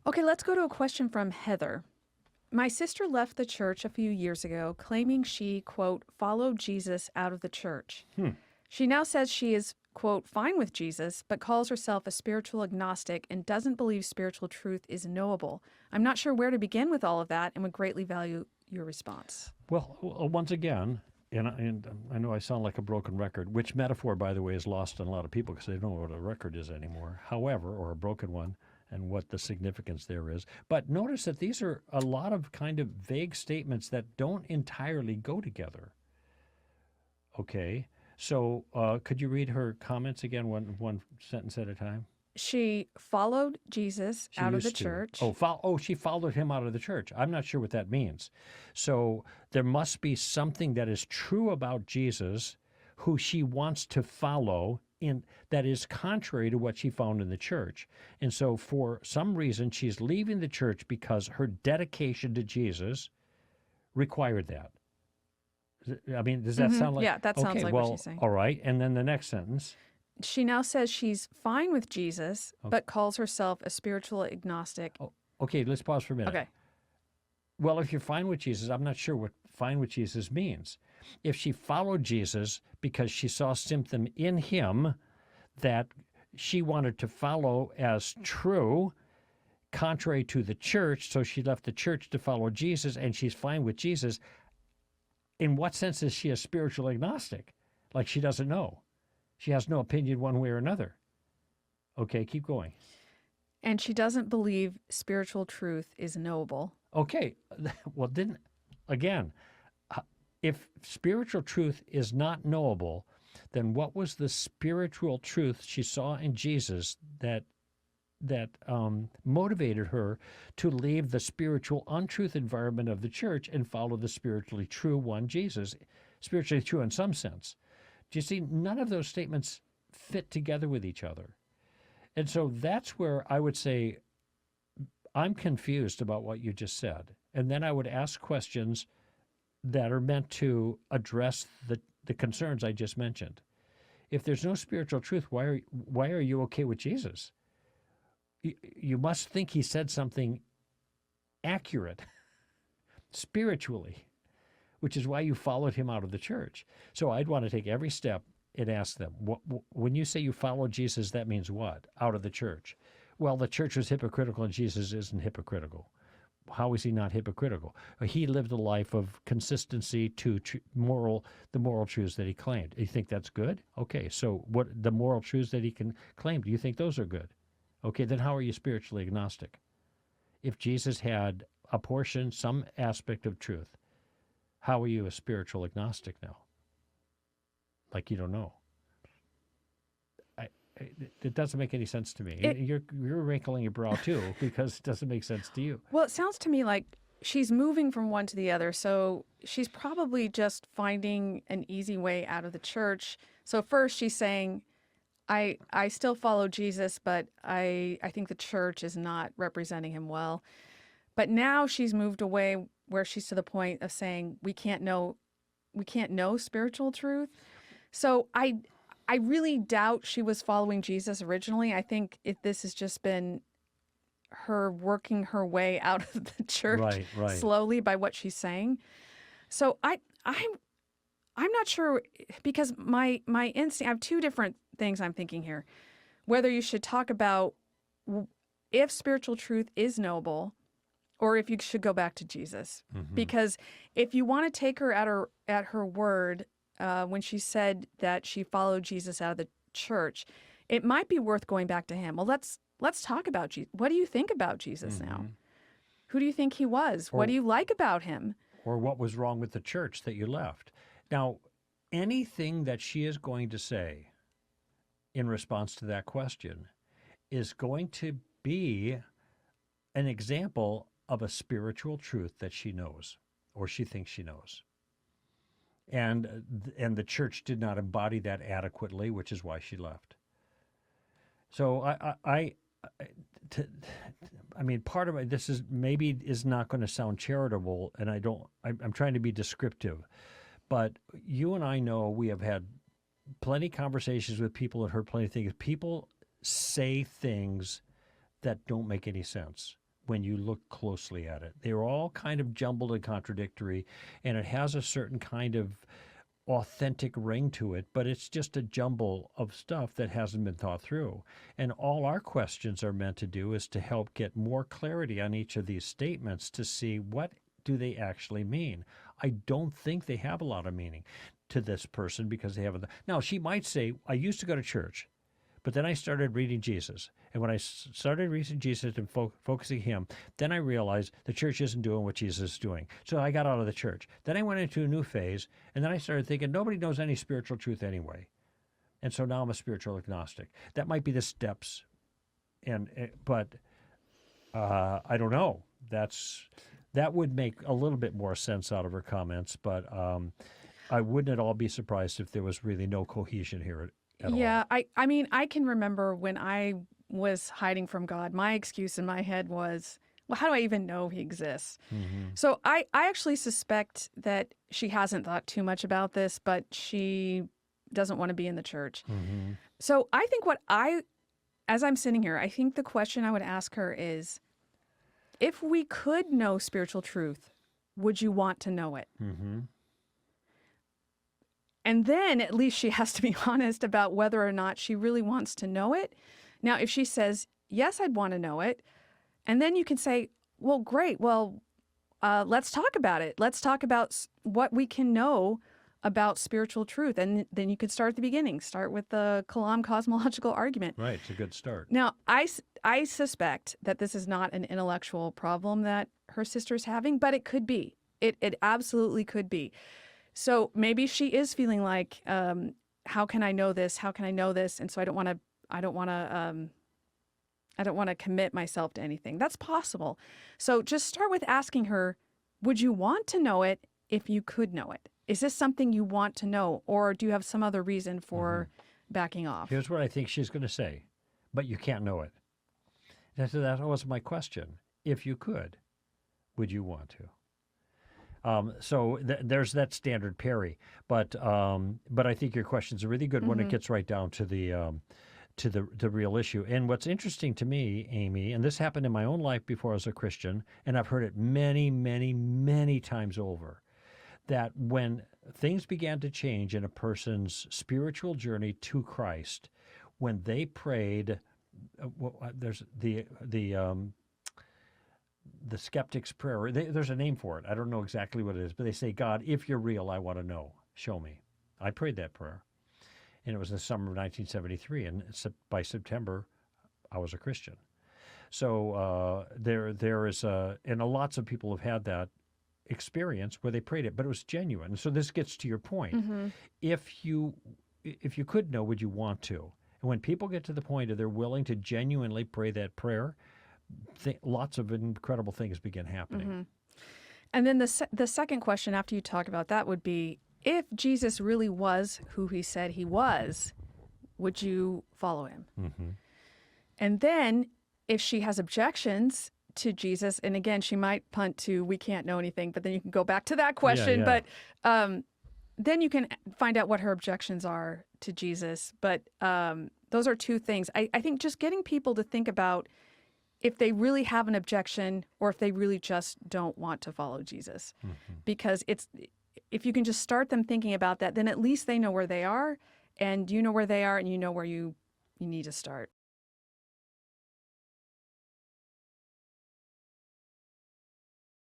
Okay, let's go to a question from Heather. My sister left the church a few years ago, claiming she, quote, followed Jesus out of the church. She now says she is, quote, fine with Jesus, but calls herself a spiritual agnostic and doesn't believe spiritual truth is knowable. I'm not sure where to begin with all of that and would greatly value your response. Well, once again, and I know I sound like a broken record, which metaphor, by the way, is lost on a lot of people because they don't know what a record is anymore. However, or a broken one, and what the significance there is. But notice that these are a lot of kind of vague statements that don't entirely go together. Okay, so could you read her comments again, one sentence at a time? She followed Jesus out of the church. She followed him out of the church. I'm not sure what that means. So there must be something that is true about Jesus who she wants to follow that is contrary to what she found in the church. And so for some reason, she's leaving the church because her dedication to Jesus required that. I mean, does that sound like... Yeah, that sounds like what she's saying. All right. And then the next sentence. She now says she's fine with Jesus, but calls herself a spiritual agnostic. Oh, okay, let's pause for a minute. Okay. Well, if you're fine with Jesus, I'm not sure what fine with Jesus means. If she followed Jesus because she saw something in him that she wanted to follow as true, contrary to the church, so she left the church to follow Jesus, and she's fine with Jesus, in what sense is she a spiritual agnostic? Like she doesn't know. She has no opinion one way or another. Okay, keep going. And she doesn't believe spiritual truth is knowable. Okay, well, again, if spiritual truth is not knowable, then what was the spiritual truth she saw in Jesus that motivated her to leave the spiritual untruth environment of the church and follow the spiritually true one, Jesus, spiritually true in some sense? Do you see, none of those statements fit together with each other. And so that's where I would say I'm confused about what you just said. And then I would ask questions that are meant to address the concerns I just mentioned. If there's no spiritual truth, why are you okay with Jesus? You must think he said something accurate spiritually, which is why you followed him out of the church. So I'd want to take every step and ask them, when you say you follow Jesus, that means what? Out of the church. Well, the church was hypocritical and Jesus isn't hypocritical. How is he not hypocritical? He lived a life of consistency to the moral truths that he claimed. You think that's good? Okay, so what the moral truths that he can claim, do you think those are good? Okay, then how are you spiritually agnostic? If Jesus had a portion, some aspect of truth, how are you a spiritual agnostic now? Like you don't know. It doesn't make any sense to me. You're wrinkling your brow too because it doesn't make sense to you. Well, it sounds to me like she's moving from one to the other. So she's probably just finding an easy way out of the church. So first she's saying, I still follow Jesus, but I think the church is not representing him well. But now she's moved away where she's to the point of saying we can't know spiritual truth. So I really doubt she was following Jesus originally. I think this has just been her working her way out of the church slowly by what she's saying. So I'm not sure, because my instinct, I have two different things I'm thinking here. Whether you should talk about if spiritual truth is knowable, or if you should go back to Jesus. Mm-hmm. Because if you want to take her at her word, when she said that she followed Jesus out of the church, it might be worth going back to him. Well, let's talk about Jesus. What do you think about Jesus now? Who do you think he was? What do you like about him? Or what was wrong with the church that you left? Now, anything that she is going to say in response to that question is going to be an example of a spiritual truth that she knows or she thinks she knows. And the church did not embody that adequately, which is why she left. So I mean, part of it, this is not going to sound charitable, and I'm trying to be descriptive, but you and I know we have had plenty of conversations with people and heard plenty of things. People say things that don't make any sense. when you look closely at it. They're all kind of jumbled and contradictory, and it has a certain kind of authentic ring to it, but it's just a jumble of stuff that hasn't been thought through. And all our questions are meant to do is to help get more clarity on each of these statements to see what do they actually mean. I don't think they have a lot of meaning to this person because they haven't. Now, she might say, I used to go to church, but then I started reading Jesus. And when I started reading Jesus and focusing him, then I realized the church isn't doing what Jesus is doing. So I got out of the church. Then I went into a new phase, and then I started thinking, nobody knows any spiritual truth anyway. And so now I'm a spiritual agnostic. That might be the steps, but I don't know. That would make a little bit more sense out of her comments, but I wouldn't at all be surprised if there was really no cohesion here at all. Yeah, I mean, I can remember when I was hiding from God, my excuse in my head was, well, how do I even know he exists? Mm-hmm. So I actually suspect that she hasn't thought too much about this, but she doesn't want to be in the church. Mm-hmm. So I think as I'm sitting here, I think the question I would ask her is, if we could know spiritual truth, would you want to know it? Mm-hmm. And then at least she has to be honest about whether or not she really wants to know it. Now, if she says, yes, I'd want to know it, and then you can say, well, great. Well, let's talk about it. Let's talk about what we can know about spiritual truth. And then you could start at the beginning. Start with the Kalam cosmological argument. Right. It's a good start. Now, I suspect that this is not an intellectual problem that her sister's having, but it could be. It absolutely could be. So maybe she is feeling like, how can I know this? How can I know this? And so I don't want to commit myself to anything. That's possible. So just start with asking her, would you want to know it if you could know it? Is this something you want to know, or do you have some other reason for backing off? Here's what I think she's going to say, but you can't know it. That was my question. If you could, would you want to? So there's that standard parry, but I think your question's a really good one. It gets right down to the real issue. And what's interesting to me, Amy, and this happened in my own life before I was a Christian, and I've heard it many, many, many times over, that when things began to change in a person's spiritual journey to Christ, when they prayed, there's the skeptic's prayer. There's a name for it. I don't know exactly what it is, but they say, God, if you're real, I want to know. Show me. I prayed that prayer. And it was in the summer of 1973. And by September, I was a Christian. So there is and lots of people have had that experience where they prayed it, but it was genuine. So this gets to your point. Mm-hmm. If you could know, would you want to? And when people get to the point of they're willing to genuinely pray that prayer, lots of incredible things begin happening. Mm-hmm. And then the second question after you talk about that would be, if Jesus really was who he said he was, would you follow him? Mm-hmm. And then if she has objections to Jesus, and again, she might punt to, we can't know anything, but then you can go back to that question. Yeah. But then you can find out what her objections are to Jesus. But those are two things. I think just getting people to think about if they really have an objection or if they really just don't want to follow Jesus. Mm-hmm. Because if you can just start them thinking about that, then at least they know where they are, and you know where they are, and you know where you need to start.